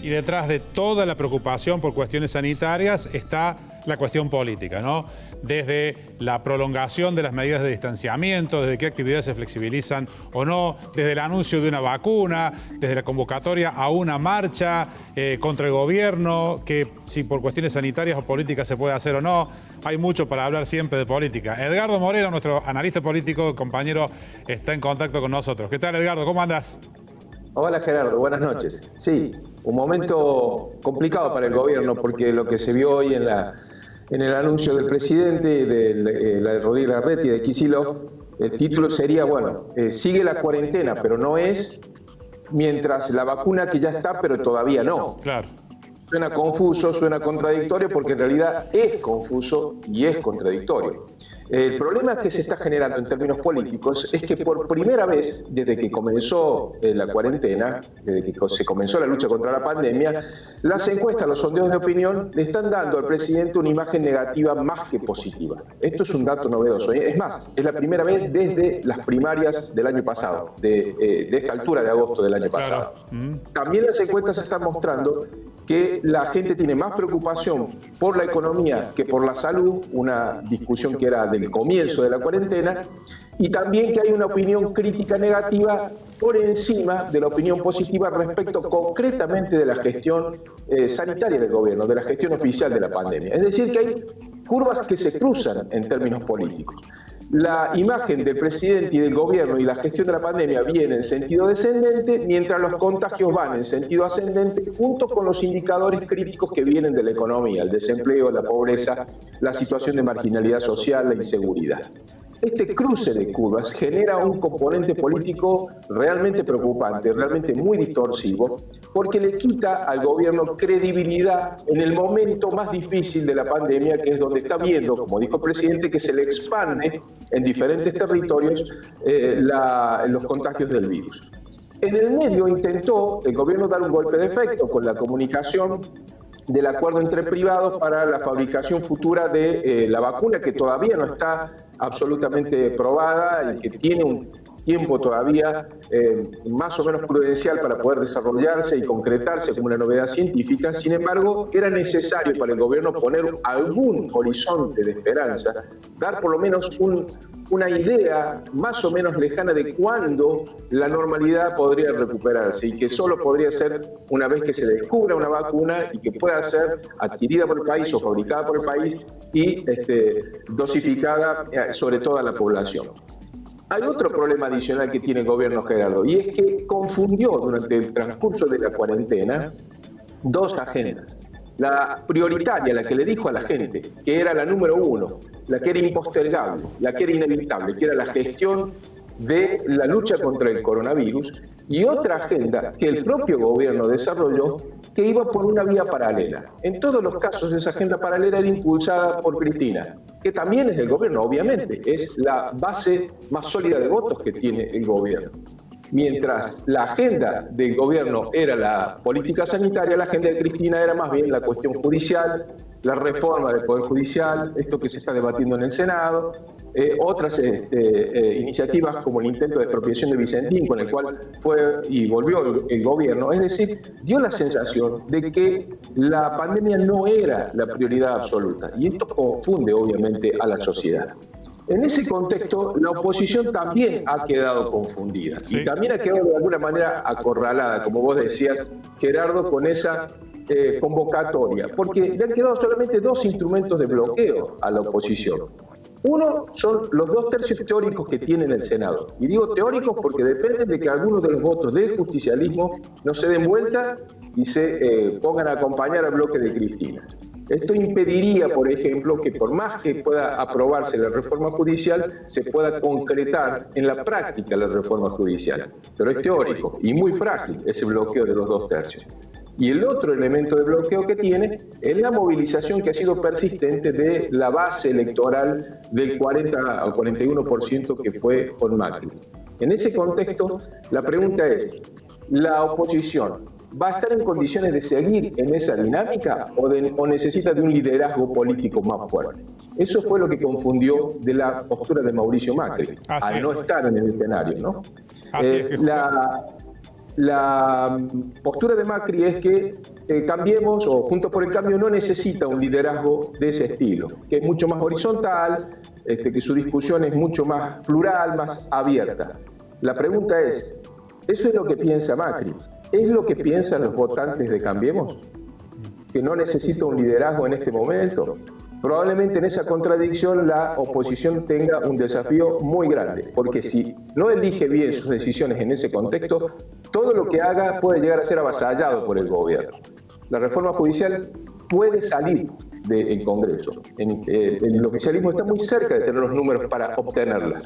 Y detrás de toda la preocupación por cuestiones sanitarias está la cuestión política, ¿no? Desde la prolongación de las medidas de distanciamiento, desde qué actividades se flexibilizan o no, desde el anuncio de una vacuna, desde la convocatoria a una marcha contra el gobierno, que si por cuestiones sanitarias o políticas se puede hacer o no. Hay mucho para hablar siempre de política. Edgardo Moreno, nuestro analista político, compañero, está en contacto con nosotros. ¿Qué tal, Edgardo? ¿Cómo andás? Hola Gerardo, buenas noches. Sí, un momento complicado para el gobierno porque lo que se vio hoy en el anuncio del presidente, de Rodríguez Larreta y de Kicillof, el título sería, bueno, sigue la cuarentena, pero no es, mientras la vacuna que ya está, pero todavía no. Claro. Suena confuso, suena contradictorio, porque en realidad es confuso y es contradictorio. El problema que se está generando en términos políticos es que por primera vez, desde que comenzó la cuarentena, desde que se comenzó la lucha contra la pandemia, las encuestas, los sondeos de opinión le están dando al presidente una imagen negativa más que positiva. Esto es un dato novedoso. Es más, es la primera vez desde las primarias del año pasado, de esta altura de agosto del año pasado. También las encuestas están mostrando que la gente tiene más preocupación por la economía que por la salud, una discusión que era del comienzo de la cuarentena, y también que hay una opinión crítica negativa por encima de la opinión positiva respecto concretamente de la gestión sanitaria del gobierno, de la gestión oficial de la pandemia. Es decir, que hay curvas que se cruzan en términos políticos. La imagen del presidente y del gobierno y la gestión de la pandemia viene en sentido descendente, mientras los contagios van en sentido ascendente, junto con los indicadores críticos que vienen de la economía, el desempleo, la pobreza, la situación de marginalidad social, la inseguridad. Este cruce de curvas genera un componente político realmente preocupante, realmente muy distorsivo, porque le quita al gobierno credibilidad en el momento más difícil de la pandemia, que es donde está viendo, como dijo el presidente, que se le expande en diferentes territorios los contagios del virus. En el medio intentó el gobierno dar un golpe de efecto con la comunicación del acuerdo entre privados para la fabricación futura de la vacuna, que todavía no está absolutamente probada y que tiene un tiempo todavía más o menos prudencial para poder desarrollarse y concretarse como una novedad científica. Sin embargo, era necesario para el gobierno poner algún horizonte de esperanza, dar por lo menos una idea más o menos lejana de cuándo la normalidad podría recuperarse, y que solo podría ser una vez que se descubra una vacuna y que pueda ser adquirida por el país o fabricada por el país y dosificada sobre toda la población. Hay otro problema adicional que tiene el gobierno, Gerardo, y es que confundió durante el transcurso de la cuarentena dos agendas. La prioritaria, la que le dijo a la gente, que era la número uno, la que era impostergable, la que era inevitable, que era la gestión de la lucha contra el coronavirus, y otra agenda que el propio gobierno desarrolló, que iba por una vía paralela. En todos los casos esa agenda paralela era impulsada por Cristina, que también es del gobierno, obviamente, es la base más sólida de votos que tiene el gobierno. Mientras la agenda del gobierno era la política sanitaria, la agenda de Cristina era más bien la cuestión judicial, la reforma del Poder Judicial, esto que se está debatiendo en el Senado, otras iniciativas como el intento de expropiación de Vicentín, con el cual fue y volvió el gobierno. Es decir, dio la sensación de que la pandemia no era la prioridad absoluta, y esto confunde obviamente a la sociedad. En ese contexto, la oposición también ha quedado confundida, sí, y también ha quedado de alguna manera acorralada, como vos decías, Gerardo, con esa convocatoria, porque le han quedado solamente dos instrumentos de bloqueo a la oposición. Uno son los 2 tercios teóricos que tiene el Senado. Y digo teóricos porque dependen de que algunos de los votos del justicialismo no se den vuelta y se pongan a acompañar al bloque de Cristina. Esto impediría, por ejemplo, que por más que pueda aprobarse la reforma judicial, se pueda concretar en la práctica la reforma judicial. Pero es teórico y muy frágil ese bloqueo de los 2 tercios. Y el otro elemento de bloqueo que tiene es la movilización que ha sido persistente de la base electoral del 40 al 41% que fue con Macri. En ese contexto, la pregunta es, ¿la oposición va a estar en condiciones de seguir en esa dinámica o necesita de un liderazgo político más fuerte? Eso fue lo que confundió de la postura de Mauricio Macri, al no estar en el escenario, ¿no? la postura de Macri es que Cambiemos o Juntos por el Cambio no necesita un liderazgo de ese estilo, que es mucho más horizontal, que su discusión es mucho más plural, más abierta. La pregunta es, ¿eso es lo que piensa Macri? ¿Es lo que piensan los votantes de Cambiemos? ¿Que no necesita un liderazgo en este momento? Probablemente en esa contradicción la oposición tenga un desafío muy grande, porque si no elige bien sus decisiones en ese contexto, todo lo que haga puede llegar a ser avasallado por el gobierno. La reforma judicial puede salir del Congreso. El oficialismo está muy cerca de tener los números para obtenerla,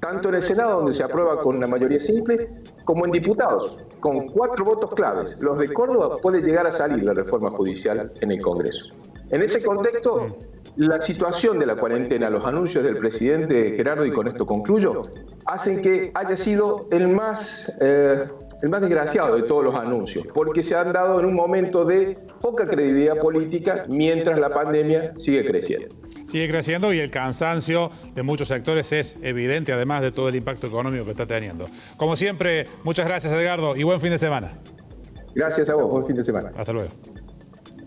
tanto en el Senado, donde se aprueba con una mayoría simple, como en diputados, con 4 votos claves. Los de Córdoba puede llegar a salir la reforma judicial en el Congreso. En ese contexto, la situación de la cuarentena, los anuncios del presidente Gerardo, y con esto concluyo, hacen que haya sido el más desgraciado de todos los anuncios, porque se han dado en un momento de poca credibilidad política mientras la pandemia sigue creciendo. Sigue creciendo y el cansancio de muchos sectores es evidente, además de todo el impacto económico que está teniendo. Como siempre, muchas gracias, Edgardo, y buen fin de semana. Gracias a vos, buen fin de semana. Hasta luego.